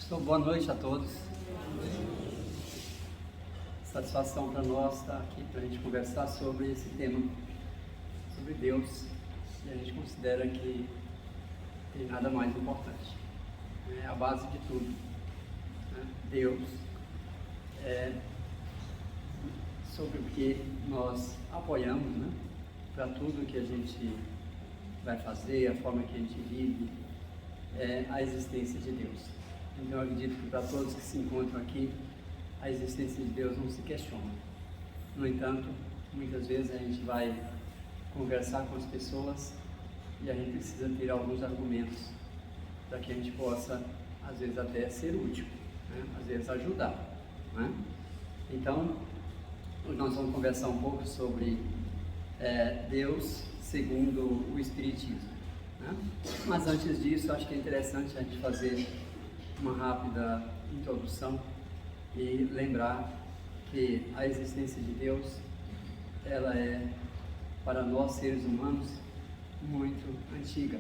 Então, boa noite a todos. Satisfação para nós estar aqui para a gente conversar sobre esse tema, sobre Deus, e a gente considera que tem nada mais importante. É a base de tudo. Né? Deus é sobre o que nós apoiamos, né? Para tudo que a gente vai fazer, a forma que a gente vive, é a existência de Deus. Então, eu acredito que para todos que se encontram aqui, a existência de Deus não se questiona. No entanto, muitas vezes a gente vai conversar com as pessoas e a gente precisa ter alguns argumentos para que a gente possa, às vezes, até ser útil, né? Às vezes ajudar. Né? Então, nós vamos conversar um pouco sobre Deus segundo o Espiritismo. Né? Mas antes disso, acho que é interessante a gente fazer uma rápida introdução e lembrar que a existência de Deus, ela é, para nós seres humanos, muito antiga.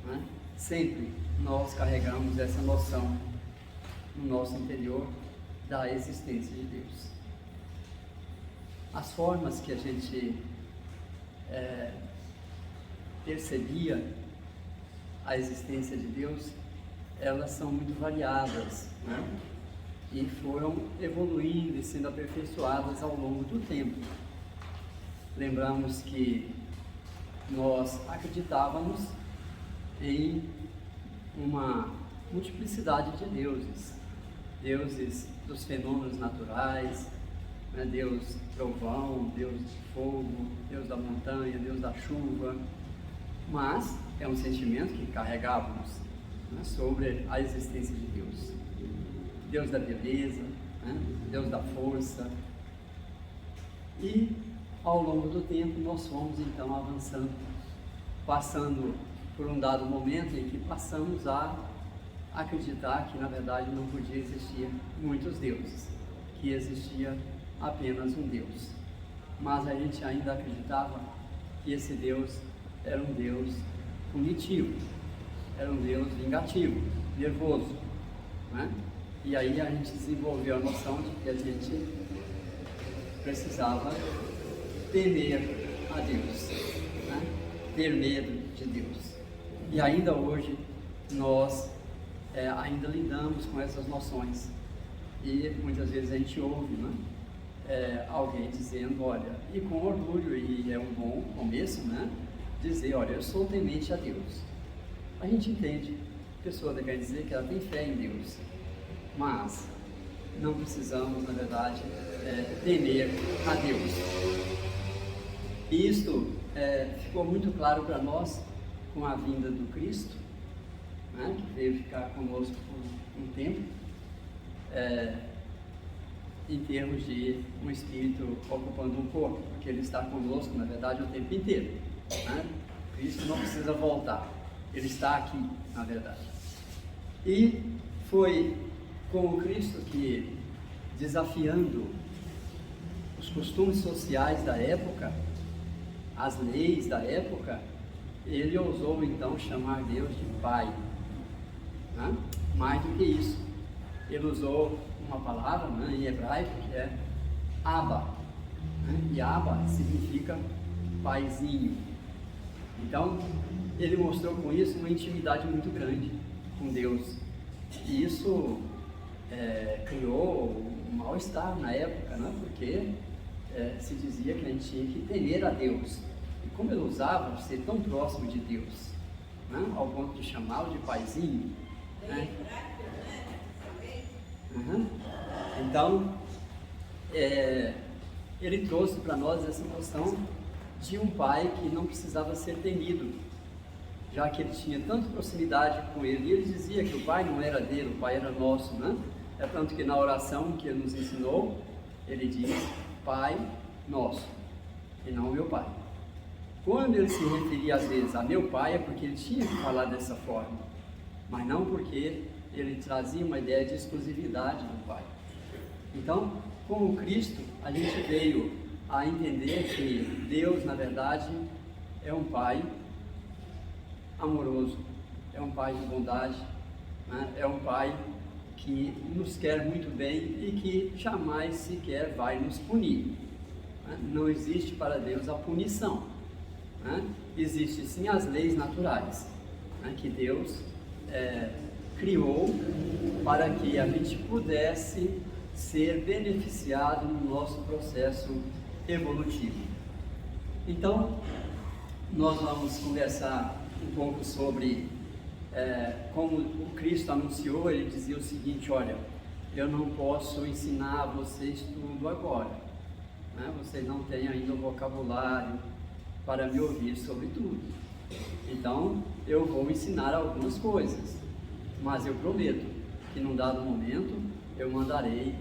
Né? Sempre nós carregamos essa noção no nosso interior da existência de Deus. As formas que a gente percebia a existência de Deus, elas são muito variadas, né? E foram evoluindo e sendo aperfeiçoadas ao longo do tempo. Lembramos que nós acreditávamos em uma multiplicidade de deuses, deuses dos fenômenos naturais, né? Deus trovão, Deus de fogo, Deus da montanha, Deus da chuva, mas é um sentimento que carregávamos, né, sobre a existência de Deus. Deus da beleza, né, Deus da força. E ao longo do tempo nós fomos então avançando, passando por um dado momento em que passamos a acreditar que na verdade não podia existir muitos deuses, que existia apenas um Deus. Mas a gente ainda acreditava que esse Deus era um Deus punitivo, era um Deus vingativo, nervoso, né? E aí a gente desenvolveu a noção de que a gente precisava temer a Deus, né? Ter medo de Deus. E ainda hoje nós ainda lidamos com essas noções e muitas vezes a gente ouve, né? Alguém dizendo, olha, e com orgulho, e é um bom começo, né? Dizer, olha, eu sou temente a Deus. A gente entende, a pessoa quer dizer que ela tem fé em Deus, mas não precisamos, na verdade, temer a Deus. E isto ficou muito claro para nós com a vinda do Cristo, né, que veio ficar conosco por um tempo, em termos de um espírito ocupando um corpo, porque ele está conosco, na verdade, o tempo inteiro. Né? Cristo não precisa voltar, ele está aqui, na verdade. E foi com o Cristo que, desafiando os costumes sociais da época, as leis da época, ele ousou então chamar Deus de Pai. Né? Mais do que isso, ele usou uma palavra, né, em hebraico, que é Abba, né? E Abba significa paizinho. Então, ele mostrou com isso uma intimidade muito grande com Deus. E isso criou um mal-estar na época, né? Porque se dizia que a gente tinha que temer a Deus. E como ele usava ser tão próximo de Deus, né? Ao ponto de chamá-lo de paizinho, né? Uhum. Então, ele trouxe para nós essa noção de um pai que não precisava ser temido, já que ele tinha tanta proximidade com ele. E ele dizia que o pai não era dele, o pai era nosso, né? É tanto que na oração que ele nos ensinou, ele diz, Pai nosso, e não meu pai. Quando ele se referia às vezes a meu pai, é porque ele tinha que falar dessa forma, mas não porque ele trazia uma ideia de exclusividade do pai. Então, com o Cristo, a gente veio a entender que Deus, na verdade, é um pai amoroso, é um pai de bondade, né? É um pai que nos quer muito bem e que jamais sequer vai nos punir. Não existe para Deus a punição. Existem sim as leis naturais, que Deus criou para que a gente pudesse ser beneficiado no nosso processo evolutivo. Então, nós vamos conversar um pouco sobre como o Cristo anunciou. Ele dizia o seguinte: olha, eu não posso ensinar a vocês tudo agora, vocês não têm ainda o vocabulário para me ouvir sobre tudo, então eu vou ensinar algumas coisas, mas eu prometo que num dado momento eu mandarei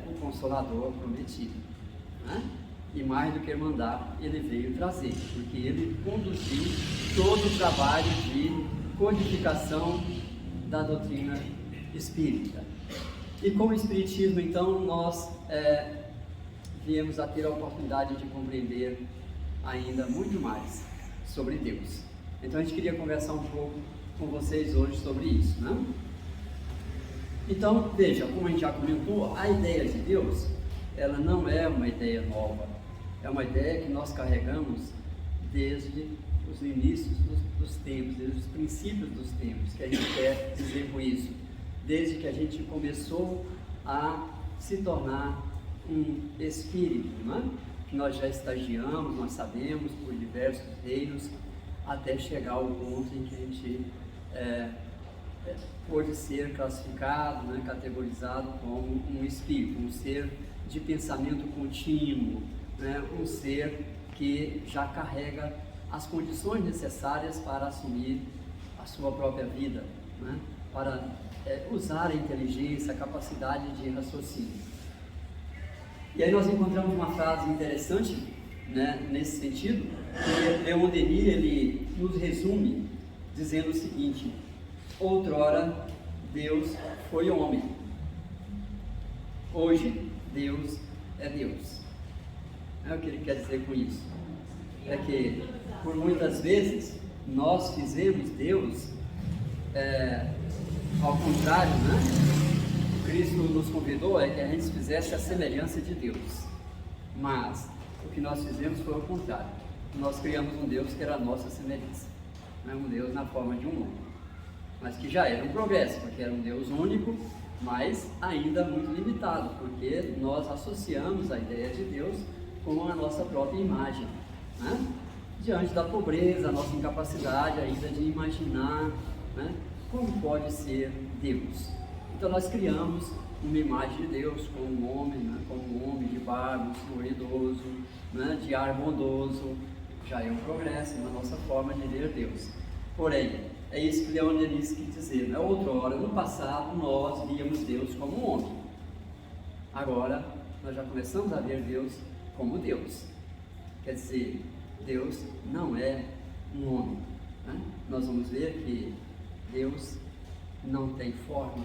o Consolador prometido, E mais do que mandar, ele veio trazer, porque ele conduziu todo o trabalho de codificação da doutrina espírita. E com o Espiritismo, então, nós viemos a ter a oportunidade de compreender ainda muito mais sobre Deus. Então a gente queria conversar um pouco com vocês hoje sobre isso, Então, veja, como a gente já comentou, a ideia de Deus, ela não é uma ideia nova, é uma ideia que nós carregamos desde os inícios dos tempos, desde os princípios dos tempos, que a gente quer dizer com isso, desde que a gente começou a se tornar um espírito, que nós já estagiamos, nós sabemos, por diversos reinos, até chegar ao ponto em que a gente pode ser classificado, categorizado como um espírito, um ser de pensamento contínuo, um ser que já carrega as condições necessárias para assumir a sua própria vida, para usar a inteligência, a capacidade de raciocínio. E aí nós encontramos uma frase interessante, nesse sentido, que Leon Denis, ele nos resume dizendo o seguinte: outrora Deus foi homem, hoje Deus é Deus. O que ele quer dizer com isso? É que por muitas vezes nós fizemos Deus ao contrário, Cristo nos convidou que a gente fizesse a semelhança de Deus, mas o que nós fizemos foi o contrário. Nós criamos um Deus que era a nossa semelhança, um Deus na forma de um homem, mas que já era um progresso, porque era um Deus único, mas ainda muito limitado, porque nós associamos a ideia de Deus com a nossa própria imagem, diante da pobreza, a nossa incapacidade ainda de imaginar como pode ser Deus. Então nós criamos uma imagem de Deus como um homem de barba, sorridoso, de ar bondoso. Já é um progresso na nossa forma de ver Deus. Porém, é isso que Leon Denis quis dizer, outrora, no passado, nós víamos Deus como um homem. Agora, nós já começamos a ver Deus como Deus. Quer dizer, Deus não é um homem. Nós vamos ver que Deus não tem forma,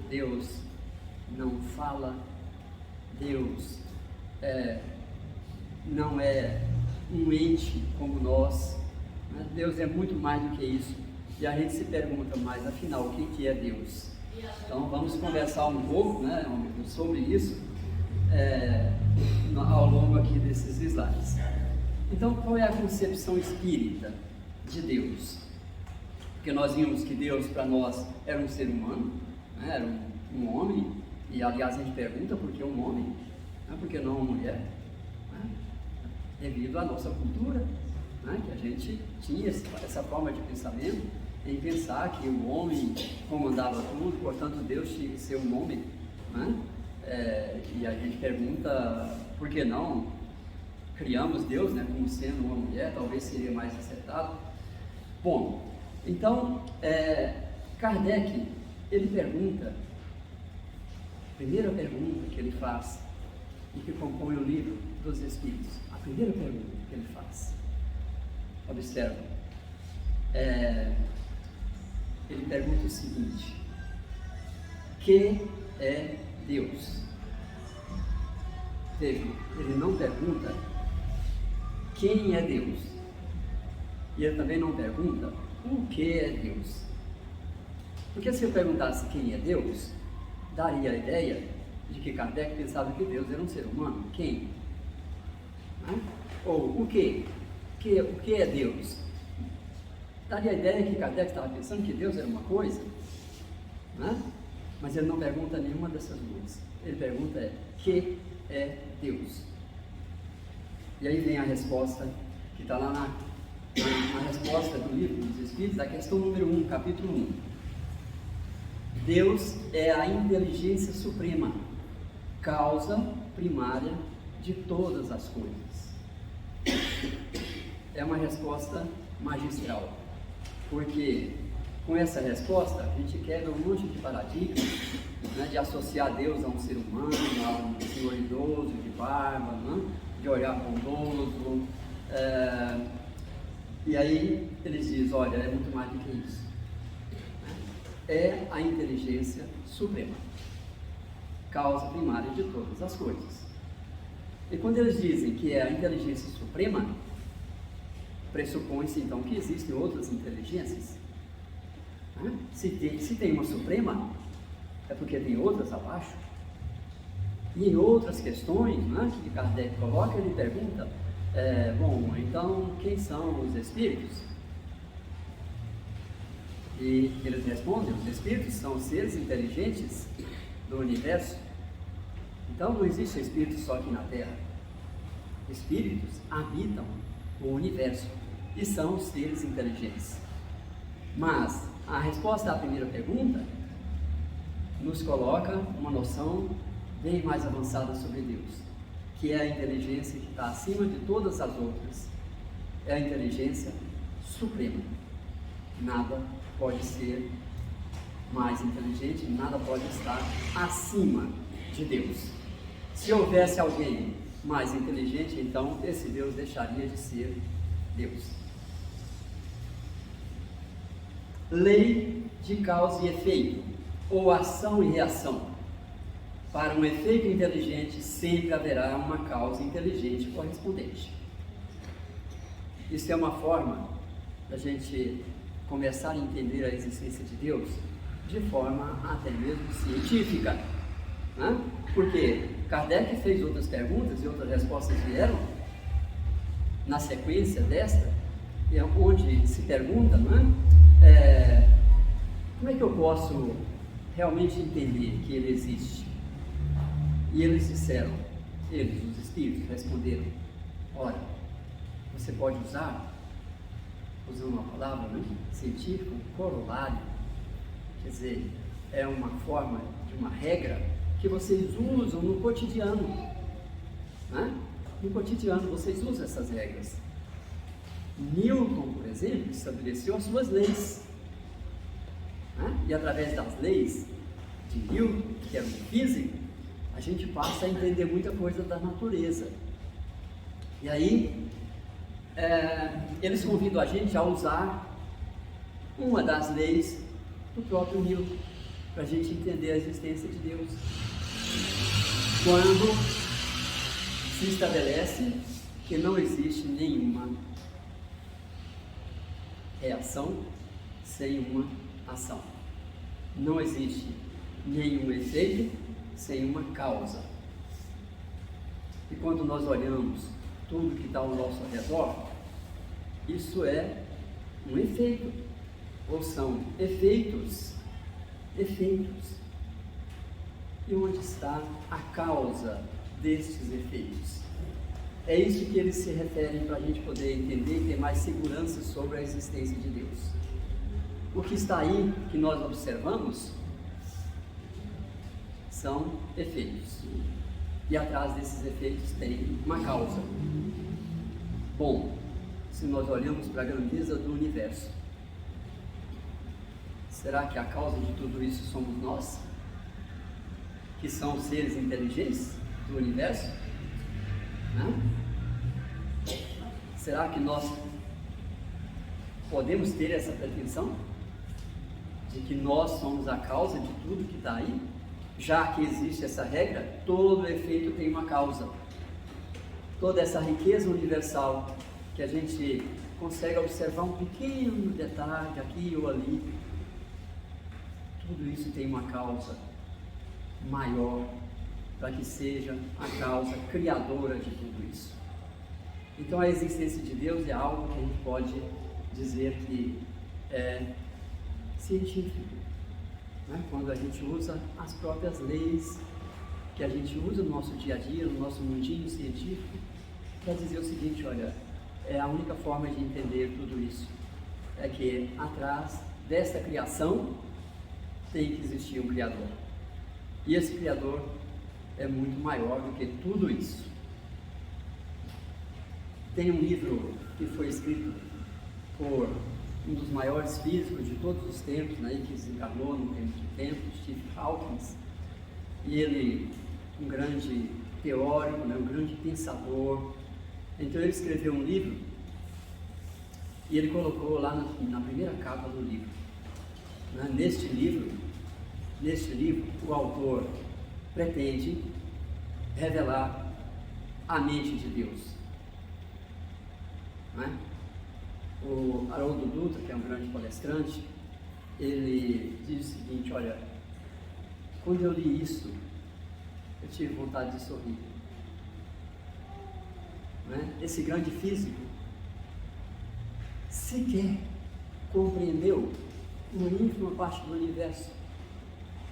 Deus não fala, Deus não é um ente como nós, Deus é muito mais do que isso. E a gente se pergunta, mas afinal, o que é Deus? Então vamos conversar um pouco sobre isso ao longo aqui desses slides. Então, qual é a concepção espírita de Deus? Porque nós vimos que Deus para nós era um ser humano, era um homem, e aliás a gente pergunta por que um homem, por que não uma mulher? Devido à nossa cultura, que a gente tinha essa forma de pensamento, em pensar que o homem comandava tudo, portanto Deus tinha que ser um homem, e a gente pergunta por que não criamos Deus como sendo uma mulher, talvez seria mais acertado. Bom, então Kardec, ele pergunta, a primeira pergunta que ele faz e que compõe o livro dos Espíritos, a primeira pergunta que ele faz, observa, ele pergunta o seguinte: que é Deus? Veja, ele não pergunta quem é Deus, e ele também não pergunta o que é Deus. Porque se eu perguntasse quem é Deus, daria a ideia de que Kardec pensava que Deus era um ser humano. Quem? Né? Ou o que? O que é Deus? Daria a ideia que Kardec estava pensando que Deus era uma coisa, né? Mas ele não pergunta nenhuma dessas duas. Ele pergunta que é Deus? E aí vem a resposta que está lá na resposta do livro dos Espíritos, a questão número 1, capítulo 1. Deus é a inteligência suprema, causa primária de todas as coisas. É uma resposta magistral, porque com essa resposta a gente quebra um monte de paradigmas, né, de associar Deus a um ser humano, a um senhor idoso, de barba, né, de olhar bondoso. E aí eles dizem, olha, é muito mais do que isso. É a inteligência suprema, causa primária de todas as coisas. E quando eles dizem que é a inteligência suprema, pressupõe-se então que existem outras inteligências. Se tem uma suprema, é porque tem outras abaixo. E em outras questões, né, que Kardec coloca, ele pergunta, bom, então quem são os espíritos? E eles respondem, os espíritos são os seres inteligentes do universo. Então não existe espírito só aqui na Terra. Espíritos habitam o universo e são os seres inteligentes. Mas a resposta à primeira pergunta nos coloca uma noção bem mais avançada sobre Deus, que é a inteligência que está acima de todas as outras. É a inteligência suprema. Nada pode ser mais inteligente, nada pode estar acima de Deus. Se houvesse alguém mais inteligente, então esse Deus deixaria de ser Deus. Lei de causa e efeito, ou ação e reação. Para um efeito inteligente, sempre haverá uma causa inteligente correspondente. Isso é uma forma da gente começar a entender a existência de Deus de forma até mesmo científica, né? Porque Kardec fez outras perguntas e outras respostas vieram na sequência desta, onde se pergunta, né? Como é que eu posso realmente entender que ele existe? E eles disseram, os espíritos responderam, ora, você pode usar, usando uma palavra, né, científica, um corolário, quer dizer, é uma forma de uma regra que vocês usam no cotidiano, né? No cotidiano vocês usam essas regras. Newton, por exemplo, estabeleceu as suas leis, né? E através das leis de Newton, que era um físico, a gente passa a entender muita coisa da natureza. E aí, eles convidam a gente a usar uma das leis do próprio Newton, para a gente entender a existência de Deus. Quando se estabelece que não existe nenhuma reação sem uma ação. Não existe nenhum efeito sem uma causa. E quando nós olhamos tudo que está ao nosso redor, isso é um efeito, ou são efeitos. E onde está a causa destes efeitos? É isso que eles se referem para a gente poder entender e ter mais segurança sobre a existência de Deus. O que está aí, que nós observamos, são efeitos. E atrás desses efeitos tem uma causa. Bom, se nós olhamos para a grandeza do universo, será que a causa de tudo isso somos nós? Que são os seres inteligentes do universo? Será que nós podemos ter essa pretensão? De que nós somos a causa de tudo que está aí? Já que existe essa regra, todo efeito tem uma causa. Toda essa riqueza universal que a gente consegue observar um pequeno detalhe aqui ou ali, tudo isso tem uma causa maior, para que seja a causa criadora de tudo isso. Então a existência de Deus é algo que a gente pode dizer que é científico, né? Quando a gente usa as próprias leis que a gente usa no nosso dia a dia, no nosso mundinho científico, para dizer o seguinte: olha, é a única forma de entender tudo isso, é que atrás dessa criação tem que existir um Criador, e esse Criador é muito maior do que tudo isso. Tem um livro que foi escrito por um dos maiores físicos de todos os tempos, né, que desencarnou no tempo, Stephen Hawking, e ele, um grande teórico, né, um grande pensador. Então ele escreveu um livro e ele colocou lá na primeira capa do livro, né, neste livro, o autor pretende revelar a mente de Deus, né? O Haroldo Dutra, que é um grande palestrante, ele diz o seguinte: olha, quando eu li isso, eu tive vontade de sorrir, né? Esse grande físico sequer compreendeu uma ínfima parte do universo,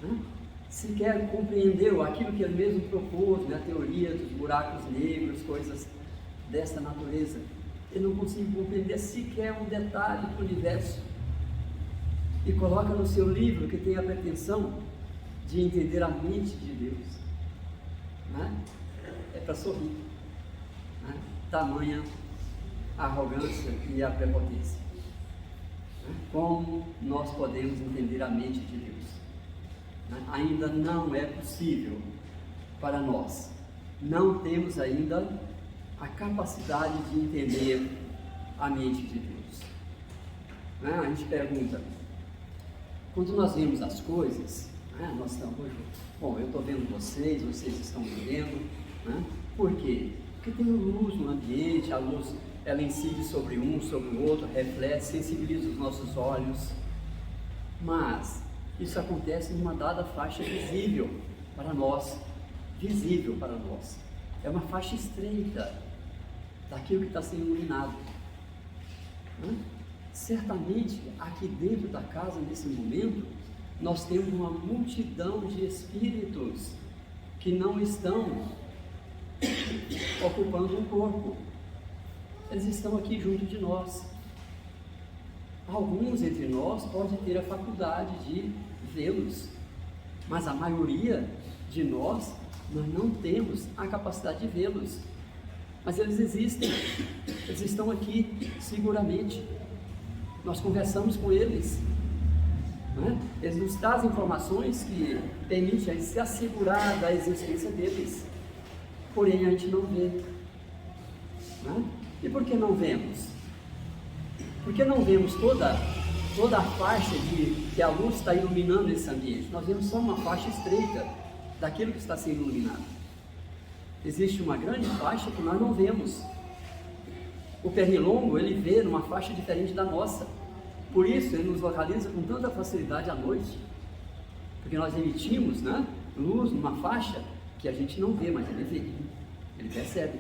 né? Sequer compreendeu aquilo que ele mesmo propôs, né? A teoria dos buracos negros, coisas dessa natureza. Ele não consegue compreender sequer um detalhe do universo, e coloca no seu livro que tem a pretensão de entender a mente de Deus, né? É para sorrir, né? Tamanha a arrogância e a prepotência, né? Como nós podemos entender a mente de Deus, né? Ainda não é possível para nós, não temos ainda a capacidade de entender a mente de Deus, né? A gente pergunta, quando nós vemos as coisas, né, nós estamos hoje, bom, eu estou vendo vocês estão me vendo, né? Por quê? Porque tem luz no ambiente, a luz ela incide sobre um, sobre o outro, reflete, sensibiliza os nossos olhos, mas isso acontece em uma dada faixa visível para nós, é uma faixa estreita daquilo que está sendo iluminado, né? Certamente aqui dentro da casa, nesse momento, nós temos uma multidão de espíritos que não estão ocupando um corpo, eles estão aqui junto de nós. Alguns entre nós podem ter a faculdade de vê-los, mas a maioria de nós não temos a capacidade de vê-los. Mas eles existem, eles estão aqui seguramente, nós conversamos com eles, né? Eles nos trazem informações que permitem a gente se assegurar da existência deles, porém a gente não vê, né? E por que não vemos? Porque não vemos toda a faixa que a luz está iluminando esse ambiente, nós vemos só uma faixa estreita daquilo que está sendo iluminado. Existe uma grande faixa que nós não vemos. O pernilongo, ele vê numa faixa diferente da nossa, por isso ele nos localiza com tanta facilidade à noite, porque nós emitimos, né, luz numa faixa que a gente não vê, mas ele vê, ele percebe,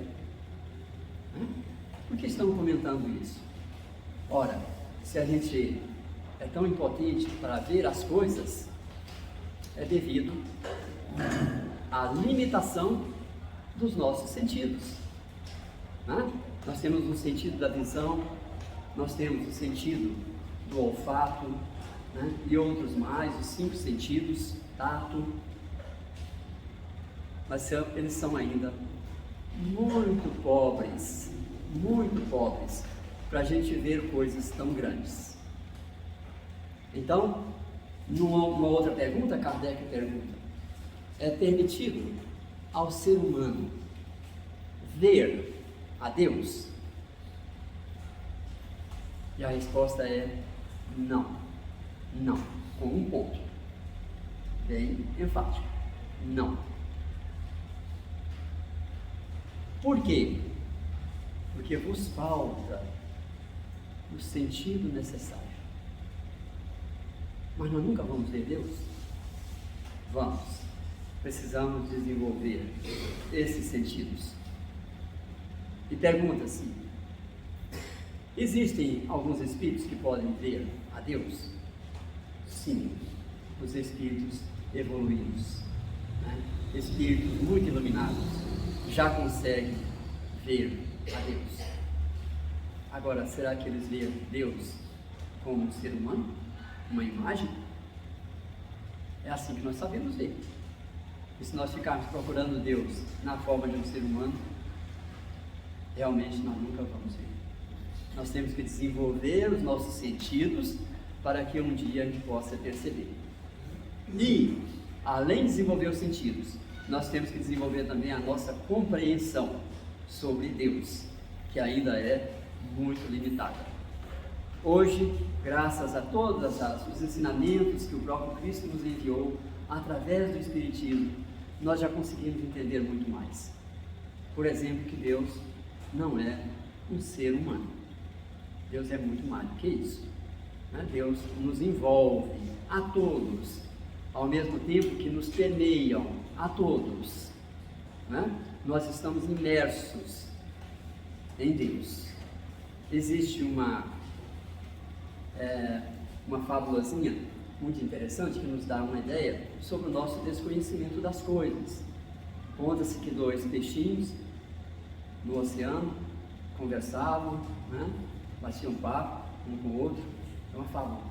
né? Por que estamos comentando isso? Ora, se a gente é tão impotente para ver as coisas, é devido à limitação dos nossos sentidos, né? Nós temos o sentido da visão, nós temos o sentido do olfato, né? E outros mais, os 5 sentidos, tato, mas eles são ainda muito pobres para a gente ver coisas tão grandes. Então, numa outra pergunta, Kardec pergunta: é permitido ao ser humano ver a Deus? E a resposta é não, com um ponto bem enfático: não. Por quê? Porque vos falta o sentido necessário. Mas nós nunca vamos ver Deus? Vamos, precisamos desenvolver esses sentidos. E pergunta-se: existem alguns espíritos que podem ver a Deus? Sim, os espíritos evoluídos, né? Espíritos muito iluminados já conseguem ver a Deus. Agora, será que eles veem Deus como um ser humano? Uma imagem? É assim que nós sabemos ver. E se nós ficarmos procurando Deus na forma de um ser humano, realmente nós nunca vamos ver. Nós temos que desenvolver os nossos sentidos para que um dia a gente possa perceber. E, além de desenvolver os sentidos, nós temos que desenvolver também a nossa compreensão sobre Deus, que ainda é muito limitada. Hoje, graças a todos os ensinamentos que o próprio Cristo nos enviou através do Espiritismo, nós já conseguimos entender muito mais. Por exemplo, que Deus não é um ser humano. Deus é muito mais do que isso, né? Deus nos envolve a todos, ao mesmo tempo que nos permeiam a todos, né? Nós estamos imersos em Deus. Existe uma fábulazinha muito interessante que nos dá uma ideia sobre o nosso desconhecimento das coisas. Conta-se que dois peixinhos no oceano conversavam, né? Batiam papo um com o outro. É uma fábula.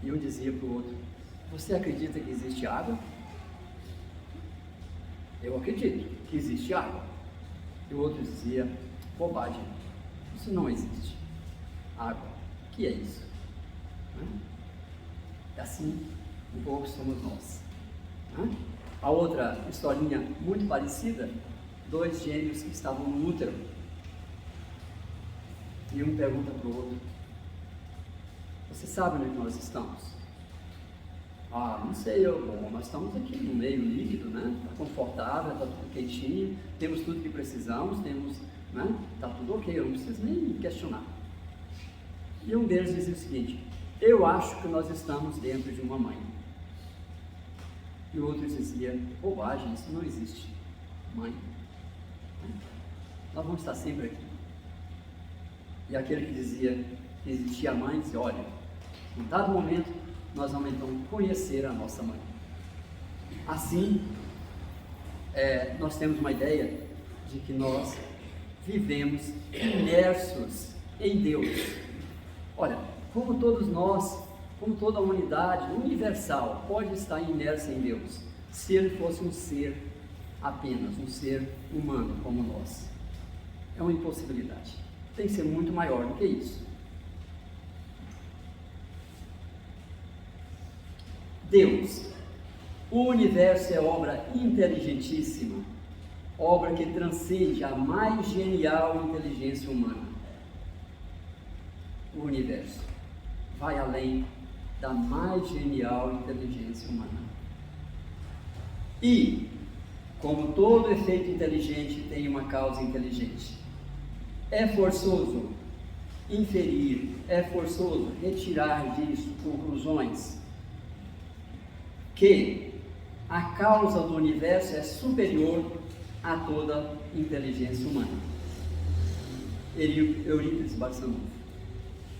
E um dizia para o outro: você acredita que existe água? Eu acredito que existe água. E o outro dizia: bobagem, isso não existe. Água, o que é isso? Assim, um pouco somos nós. A outra historinha muito parecida: dois gêmeos que estavam no útero. E um pergunta para o outro: você sabe onde nós estamos? Ah, não sei, bom, nós estamos aqui no meio líquido, né? Está confortável, está tudo quentinho, temos tudo que precisamos, temos, né? Está tudo ok, eu não preciso nem questionar. E um deles dizia o seguinte: eu acho que nós estamos dentro de uma mãe. E o outro dizia: bobagem, isso não existe. Mãe, nós vamos estar sempre aqui. E aquele que dizia que existia a mãe dizia: olha, em dado momento nós vamos então conhecer a nossa mãe. Assim, nós temos uma ideia de que nós vivemos imersos em Deus. Olha, como todos nós, como toda a humanidade universal pode estar imersa em Deus, se ele fosse um ser apenas, um ser humano como nós. É uma impossibilidade. Tem que ser muito maior do que isso. Deus, o universo é obra inteligentíssima, obra que transcende a mais genial inteligência humana. O universo vai além da mais genial inteligência humana. E, como todo efeito inteligente tem uma causa inteligente, é forçoso inferir, é forçoso retirar disso conclusões que a causa do universo é superior a toda inteligência humana. Eurípides Barçanufo.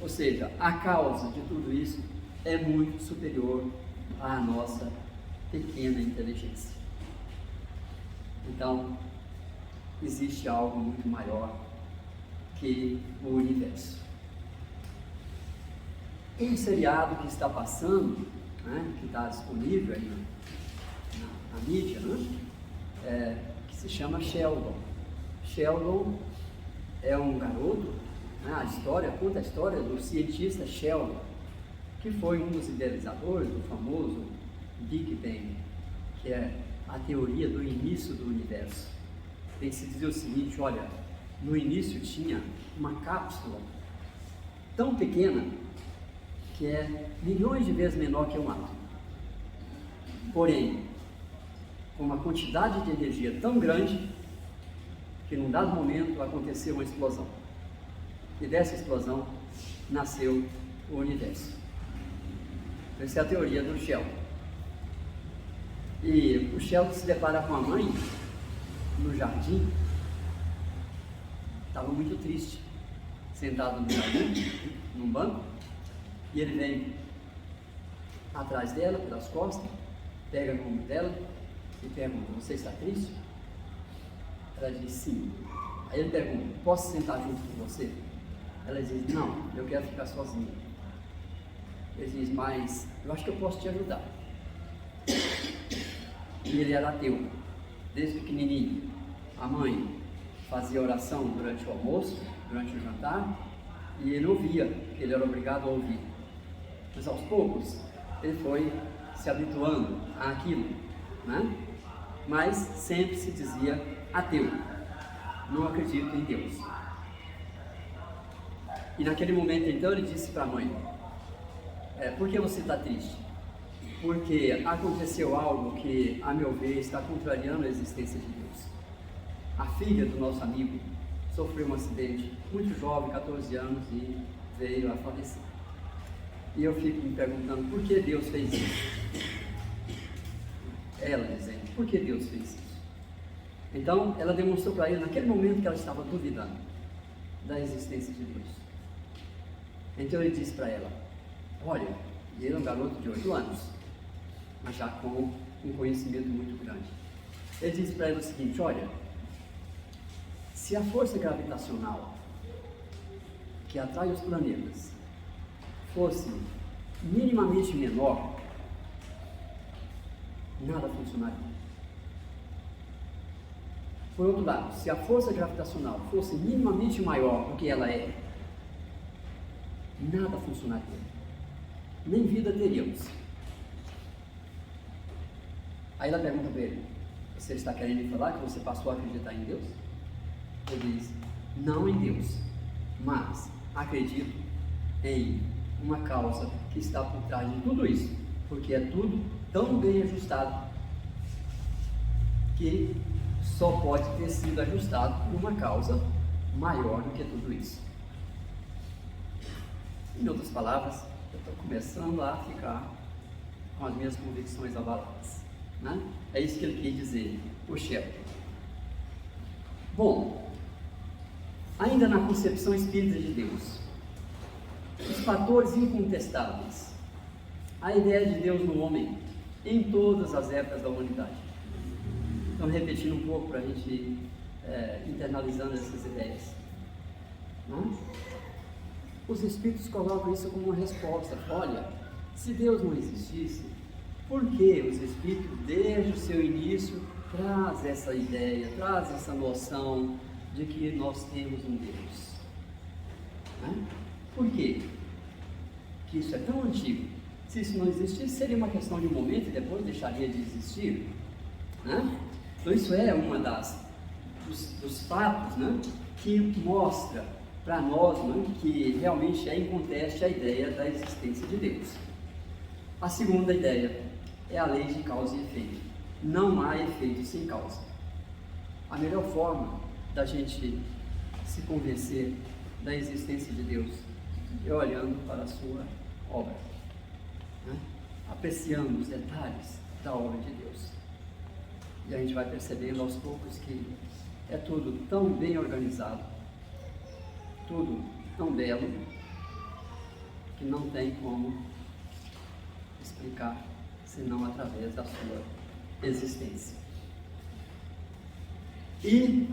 Ou seja, a causa de tudo isso é muito superior à nossa pequena inteligência. Então, existe algo muito maior que o universo. Um seriado que está passando, né, que está disponível aí na mídia, né, que se chama Sheldon. Sheldon é um garoto, né, conta a história do cientista Sheldon, que foi um dos idealizadores do famoso Big Bang, que é a teoria do início do universo. Tem que se dizer o seguinte: olha, no início tinha uma cápsula tão pequena que é milhões de vezes menor que um átomo. Porém, com uma quantidade de energia tão grande que num dado momento aconteceu uma explosão. E dessa explosão nasceu o universo. Essa é a teoria do Sheldon. E o Sheldon se depara com a mãe no jardim, estava muito triste, sentado no jardim, num banco, e ele vem atrás dela, pelas costas, pega no ombro dela e pergunta: você está triste? Ela diz: sim. Aí ele pergunta: posso sentar junto com você? Ela diz: não, eu quero ficar sozinha. Ele diz: mas eu acho que eu posso te ajudar. E ele era ateu, desde pequenininho. A mãe fazia oração durante o almoço, durante o jantar, e ele ouvia, ele era obrigado a ouvir. Mas aos poucos ele foi se habituando àquilo, né? Mas sempre se dizia ateu, não acredito em Deus. E naquele momento então ele disse para a mãe: por que você está triste? Porque aconteceu algo que, a meu ver, está contrariando a existência de Deus. A filha do nosso amigo sofreu um acidente, muito jovem, 14 anos, e veio a falecer. E eu fico me perguntando: por que Deus fez isso? Ela dizendo: por que Deus fez isso? Então ela demonstrou para ele, naquele momento que ela estava duvidando da existência de Deus. Então ele disse para ela: olha, e ele é um garoto de 8 anos, mas já com um conhecimento muito grande. Ele disse para ela o seguinte: olha, se a força gravitacional que atrai os planetas fosse minimamente menor, nada funcionaria. Por outro lado, se a força gravitacional fosse minimamente maior do que ela é, nada funcionaria, nem vida teríamos. Aí ela pergunta para ele: você está querendo me falar que você passou a acreditar em Deus? Ele diz: não em Deus, mas acredito em uma causa que está por trás de tudo isso, porque é tudo tão bem ajustado que só pode ter sido ajustado por uma causa maior do que tudo isso. Em outras palavras, eu estou começando a ficar com as minhas convicções abaladas, né? É isso que ele quis dizer, o Sheldon. Bom, ainda na concepção espírita de Deus, os fatores incontestáveis, a ideia de Deus no homem em todas as épocas da humanidade. Então, repetindo um pouco para a gente ir internalizando essas ideias, né? Os Espíritos colocam isso como uma resposta: olha, se Deus não existisse, por que os Espíritos, desde o seu início, traz essa ideia, traz essa noção de que nós temos um Deus, né? Por quê? Que isso é tão antigo. Se isso não existisse, seria uma questão de um momento e depois deixaria de existir, né? Então isso é uma dos fatos, né, que mostra para nós, né, que realmente é inconteste a ideia da existência de Deus. A segunda ideia é a lei de causa e efeito. Não há efeito sem causa. A melhor forma da gente se convencer da existência de Deus é olhando para a sua obra, né? Apreciando os detalhes da obra de Deus. E a gente vai percebendo aos poucos que é tudo tão bem organizado, tudo tão belo, que não tem como explicar senão através da sua existência. E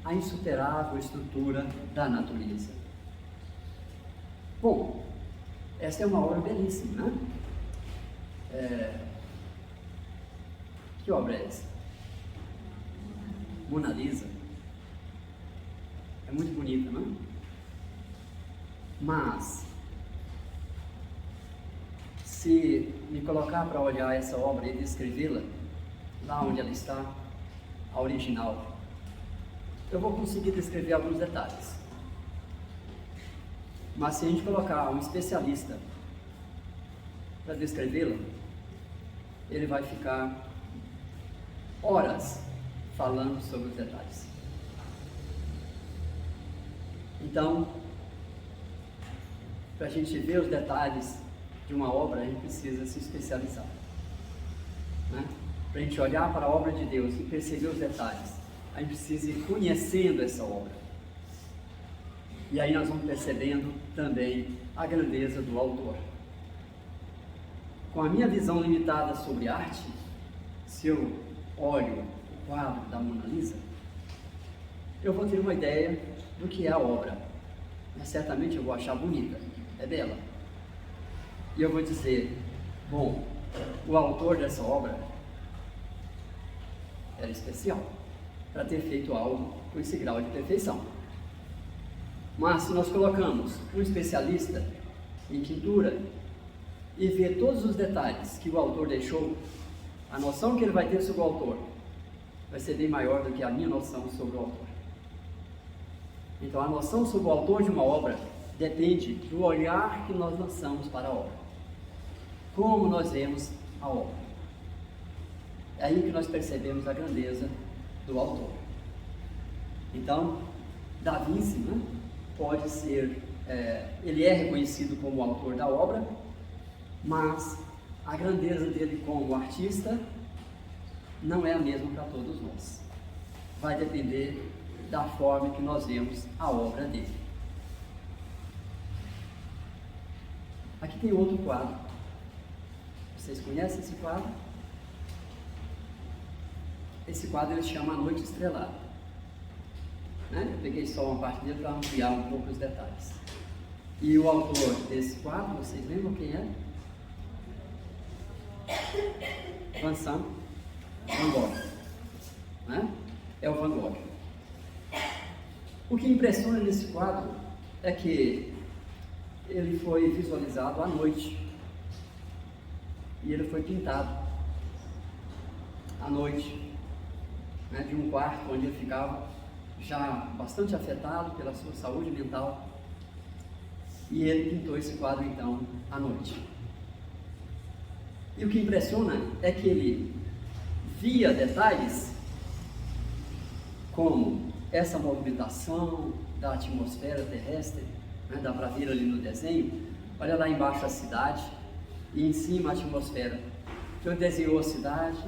a insuperável estrutura da natureza. Bom, essa é uma obra belíssima, né? Que obra é essa? Mona Lisa. É muito bonita, não é? Mas, se me colocar para olhar essa obra e descrevê-la, lá onde ela está, a original, eu vou conseguir descrever alguns detalhes. Mas se a gente colocar um especialista para descrevê-la, ele vai ficar horas falando sobre os detalhes. Então, para a gente ver os detalhes de uma obra, a gente precisa se especializar, né? para a gente olhar para a obra de Deus e perceber os detalhes, a gente precisa ir conhecendo essa obra. E aí nós vamos percebendo também a grandeza do autor. Com a minha visão limitada sobre arte, se eu olho o quadro da Mona Lisa, eu vou ter uma ideia do que é a obra, mas certamente eu vou achar bonita, é bela. E eu vou dizer, bom, o autor dessa obra era especial para ter feito algo com esse grau de perfeição. Mas se nós colocamos um especialista em pintura e ver todos os detalhes que o autor deixou, a noção que ele vai ter sobre o autor vai ser bem maior do que a minha noção sobre o autor. Então a noção sobre o autor de uma obra depende do olhar que nós lançamos para a obra. Como nós vemos a obra. É aí que nós percebemos a grandeza do autor. Então, Da Vinci, né, pode ser, ele é reconhecido como o autor da obra, mas a grandeza dele como artista não é a mesma para todos nós. Vai depender da forma que nós vemos a obra dele. Aqui tem outro quadro. Vocês conhecem esse quadro? Esse quadro ele chama A Noite Estrelada. Né? Eu peguei só uma parte dele para ampliar um pouco os detalhes. E o autor desse quadro, vocês lembram quem é? Vincent Van Gogh. Né? É o Van Gogh. O que impressiona nesse quadro é que ele foi visualizado à noite e ele foi pintado à noite, né, de um quarto onde ele ficava já bastante afetado pela sua saúde mental, e ele pintou esse quadro então à noite. E o que impressiona é que ele via detalhes como essa movimentação da atmosfera terrestre, né, dá para ver ali no desenho. Olha lá embaixo a cidade e em cima a atmosfera. Então ele desenhou a cidade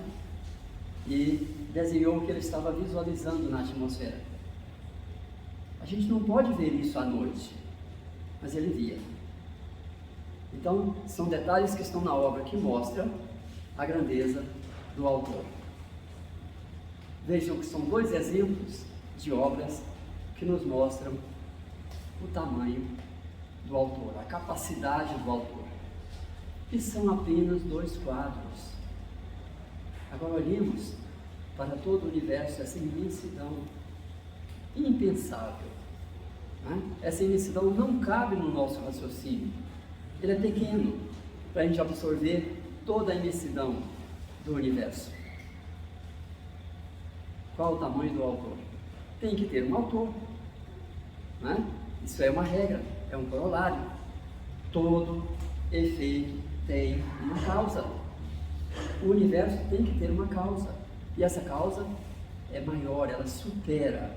e desenhou o que ele estava visualizando na atmosfera. A gente não pode ver isso à noite, mas ele via. Então são detalhes que estão na obra que mostram a grandeza do autor. Vejam que são dois exemplos de obras que nos mostram o tamanho do autor, a capacidade do autor. E são apenas dois quadros. Agora olhemos para todo o universo, essa imensidão impensável. Né? Essa imensidão não cabe no nosso raciocínio. Ele é pequeno para a gente absorver toda a imensidão do universo. Qual o tamanho do autor? Tem que ter um autor. Né? Isso é uma regra, é um corolário. Todo efeito tem uma causa. O universo tem que ter uma causa. E essa causa é maior, ela supera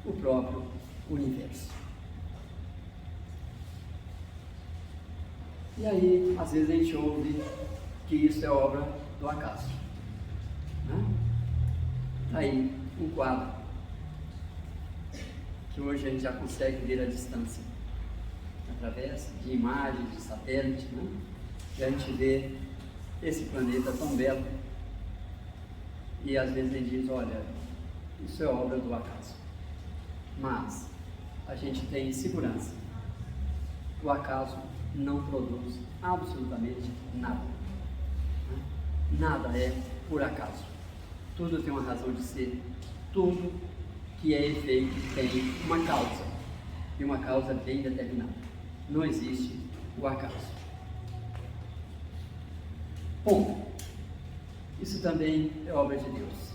o próprio universo. E aí, às vezes a gente ouve que isso é obra do acaso. Né? Aí, um quadro que hoje a gente já consegue ver a distância através de imagens de satélite, né? E a gente vê esse planeta tão belo e às vezes a gente diz, olha, isso é obra do acaso. Mas a gente tem segurança. O acaso não produz absolutamente nada. Né? Nada é por acaso. Tudo tem uma razão de ser. Tudo que é efeito tem uma causa. E uma causa bem determinada. Não existe o acaso. Bom, isso também é obra de Deus.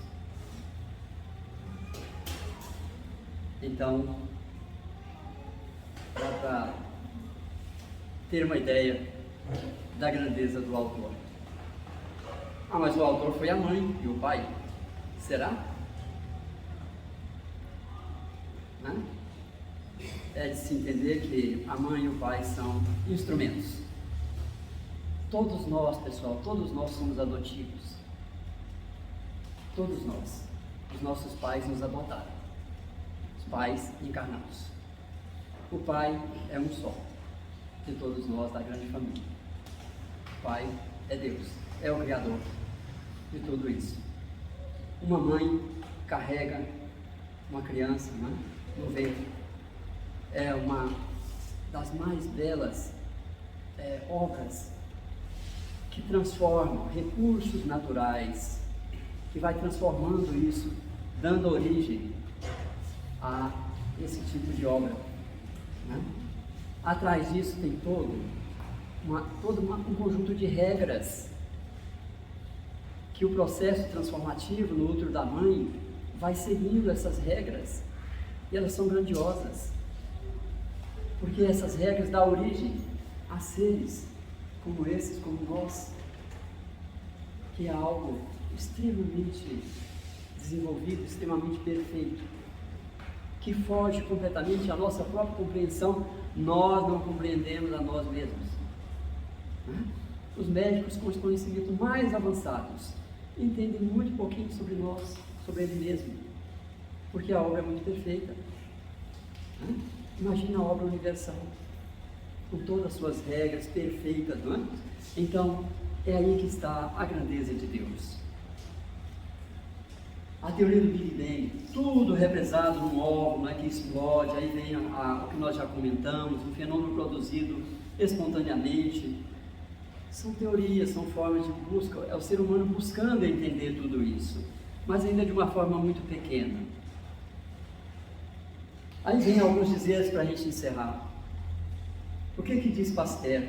Então, dá para ter uma ideia da grandeza do autor. Ah, mas o autor foi a mãe e o pai. Será? Né? É de se entender que a mãe e o pai são instrumentos. Todos nós, pessoal, todos nós somos adotivos. todos nós, os nossos pais nos adotaram, os pais encarnados. O Pai é um só, de todos nós, da grande família. O Pai é Deus, é o Criador de tudo isso. Uma mãe carrega uma criança, né, no ventre. É uma das mais belas obras que transformam recursos naturais, que vai transformando isso, dando origem a esse tipo de obra, né? Atrás disso tem todo um conjunto de regras que o processo transformativo no útero da mãe vai seguindo essas regras, e elas são grandiosas, porque essas regras dão origem a seres como esses, como nós, que é algo extremamente desenvolvido, extremamente perfeito, que foge completamente à nossa própria compreensão. Nós não compreendemos a nós mesmos, né? Os médicos com os conhecimentos mais avançados entendem muito pouquinho sobre nós, sobre ele mesmo, porque a obra é muito perfeita, né? Imagina a obra universal, com todas as suas regras perfeitas, não é? Então, é aí que está a grandeza de Deus. A teoria do Big Bang, tudo represado num óvulo, né, que explode, aí vem o que nós já comentamos, um fenômeno produzido espontaneamente. São teorias, são formas de busca, é o ser humano buscando entender tudo isso, mas ainda de uma forma muito pequena. Aí vem alguns dizeres para a gente encerrar. O que diz Pasteur?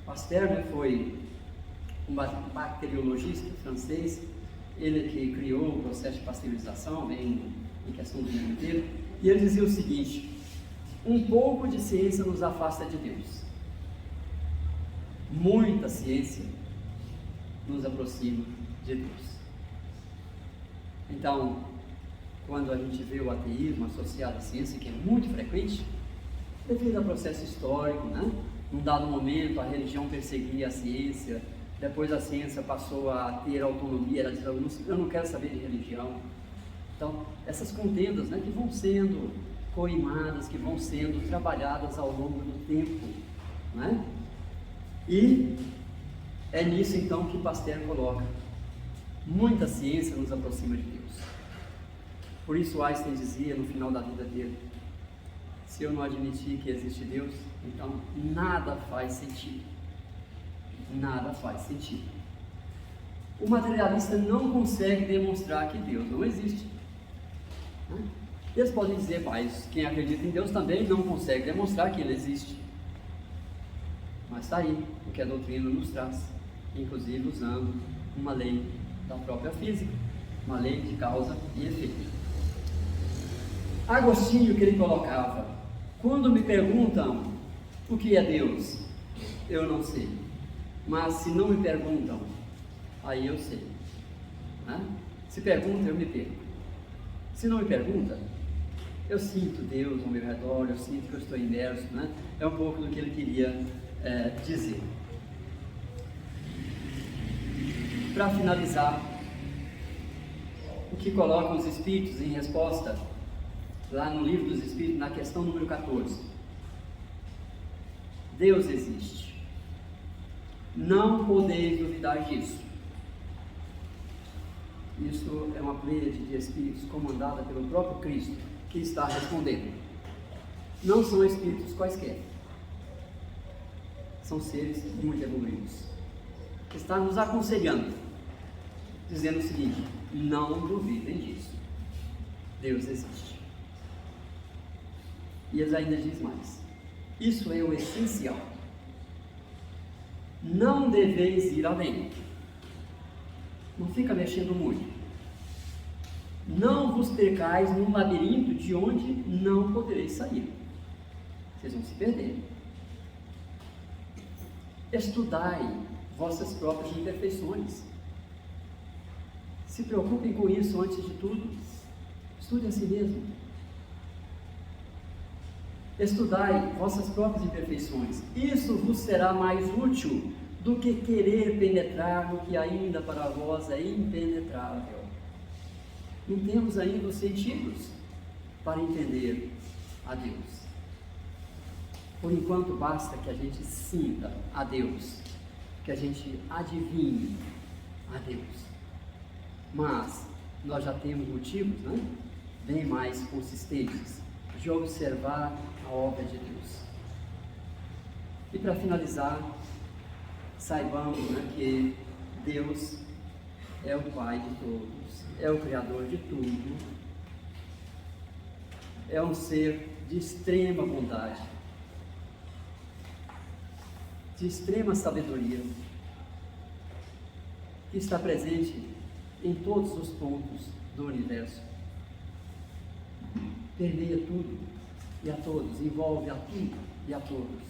Pasteur, né, foi um bacteriologista francês, ele que criou o processo de pasteurização, vem em questão do mundo inteiro, e ele dizia o seguinte: um pouco de ciência nos afasta de Deus, muita ciência nos aproxima de Deus. Então, quando a gente vê o ateísmo associado à ciência, que é muito frequente, devido ao processo histórico, né? Num dado momento a religião perseguia a ciência, depois a ciência passou a ter autonomia, ela dizia: eu não quero saber de religião. Então, essas contendas, né, que vão sendo coimadas, que vão sendo trabalhadas ao longo do tempo, né? E é nisso então que Pasteur coloca: muita ciência nos aproxima de Deus. Por isso Einstein dizia no final da vida dele: se eu não admitir que existe Deus, então nada faz sentido. Nada faz sentido. O materialista não consegue demonstrar que Deus não existe, né? Eles podem dizer: mas quem acredita em Deus também não consegue demonstrar que Ele existe. Mas está aí o que a doutrina nos traz, inclusive usando uma lei da própria física, uma lei de causa e efeito. Agostinho, que ele colocava: quando me perguntam o que é Deus, eu não sei, mas se não me perguntam, aí eu sei, né? Se perguntam, eu me perco. Se não me perguntam, eu sinto Deus ao meu redor, eu sinto que eu estou imerso, né? É um pouco do que ele queria dizer. Para finalizar, o que colocam os Espíritos em resposta, lá no Livro dos Espíritos, na questão número 14: Deus existe, não podeis duvidar disso. Isso é uma pleiade de espíritos comandada pelo próprio Cristo, que está respondendo. Não são espíritos quaisquer, são seres muito evoluídos, que está nos aconselhando, dizendo o seguinte: não duvidem disso, Deus existe. E eles ainda dizem mais: isso é o essencial, não deveis ir além, não fica mexendo muito, não vos percais num labirinto de onde não podereis sair, vocês vão se perder. Estudai vossas próprias imperfeições, se preocupem com isso antes de tudo, estude a si mesmo. Estudai vossas próprias imperfeições, isso vos será mais útil do que querer penetrar no que ainda para vós é impenetrável. Não temos ainda os sentidos para entender a Deus. Por enquanto, basta que a gente sinta a Deus, que a gente adivinhe a Deus. Mas nós já temos motivos, né, bem mais consistentes de observar a obra de Deus. E para finalizar, saibamos, né, que Deus é o Pai de todos, é o Criador de tudo, é um ser de extrema bondade, de extrema sabedoria, que está presente em todos os pontos do universo. Permeia tudo e a todos, envolve a tudo e a todos.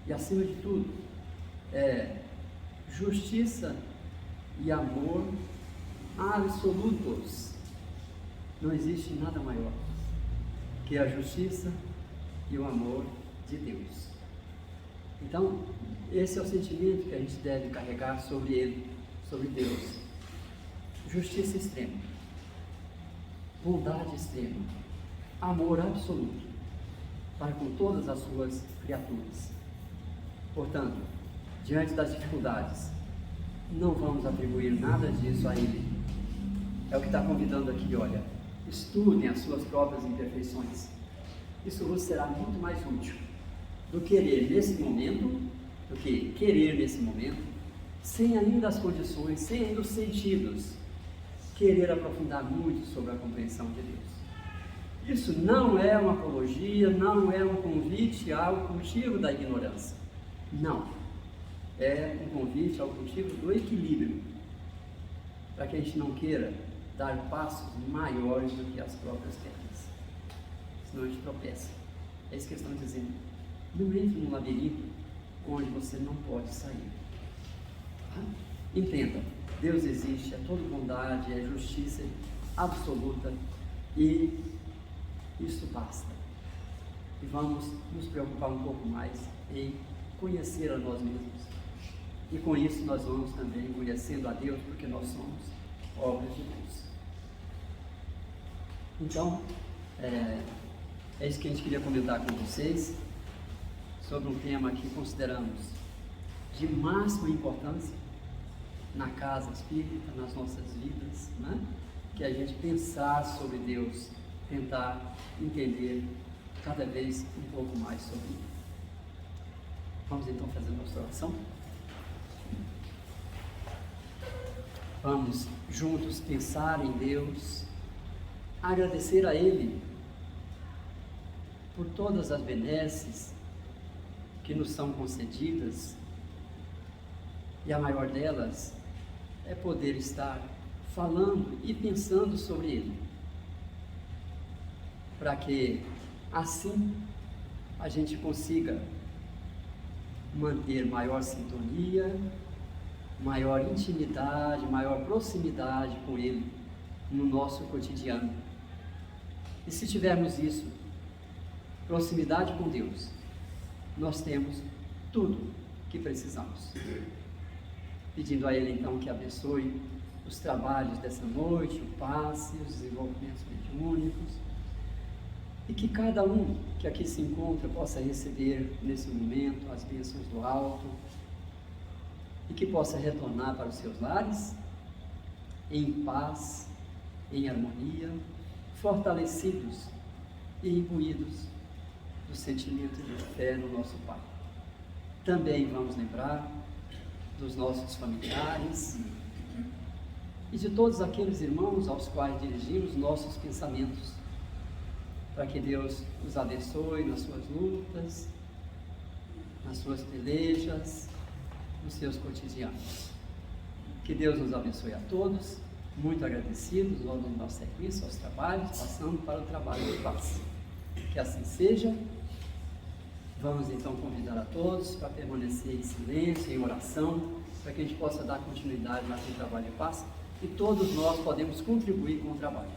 E acima de tudo, é justiça e amor absolutos. Não existe nada maior que a justiça e o amor de Deus. Então, esse é o sentimento que a gente deve carregar sobre Ele, sobre Deus. Justiça extrema, bondade extrema, amor absoluto para com todas as suas criaturas. Portanto, diante das dificuldades, não vamos atribuir nada disso a Ele. É o que está convidando aqui, olha, estudem as suas próprias imperfeições. Isso vos será muito mais útil do querer nesse momento, sem ainda as condições, sem ainda os sentidos, querer aprofundar muito sobre a compreensão de Deus. Isso não é uma apologia, não é um convite ao cultivo da ignorância. Não. É um convite ao cultivo do equilíbrio, para que a gente não queira dar passos maiores do que as próprias pernas. Senão a gente tropeça. É isso que eles estão dizendo. Não entre num labirinto onde você não pode sair. Tá? Entenda, Deus existe, é toda bondade, é justiça absoluta, e isso basta. E vamos nos preocupar um pouco mais em conhecer a nós mesmos. E com isso nós vamos também conhecendo a Deus, porque nós somos obras de Deus. Então, é isso que a gente queria comentar com vocês, sobre um tema que consideramos de máxima importância na casa espírita, nas nossas vidas, né? Que é a gente pensar sobre Deus, tentar entender cada vez um pouco mais sobre Ele. Vamos então fazer a nossa oração? Vamos juntos pensar em Deus, agradecer a Ele por todas as benesses que nos são concedidas, e a maior delas é poder estar falando e pensando sobre Ele, para que assim a gente consiga manter maior sintonia, maior intimidade, maior proximidade com Ele no nosso cotidiano. E se tivermos isso, proximidade com Deus, nós temos tudo que precisamos. Pedindo a Ele então que abençoe os trabalhos dessa noite, o passe, os desenvolvimentos mediúnicos, e que cada um que aqui se encontra possa receber nesse momento as bênçãos do alto, e que possa retornar para os seus lares em paz, em harmonia, fortalecidos e imbuídos do sentimento de fé no nosso Pai. Também vamos lembrar dos nossos familiares e de todos aqueles irmãos aos quais dirigimos nossos pensamentos, para que Deus os abençoe nas suas lutas, nas suas pelejas, nos seus cotidianos. Que Deus nos abençoe a todos, muito agradecidos, logo na nossa sequência aos trabalhos, passando para o trabalho de paz. Que assim seja. Vamos então convidar a todos para permanecer em silêncio, em oração, para que a gente possa dar continuidade naquele trabalho de paz, e todos nós podemos contribuir com o trabalho.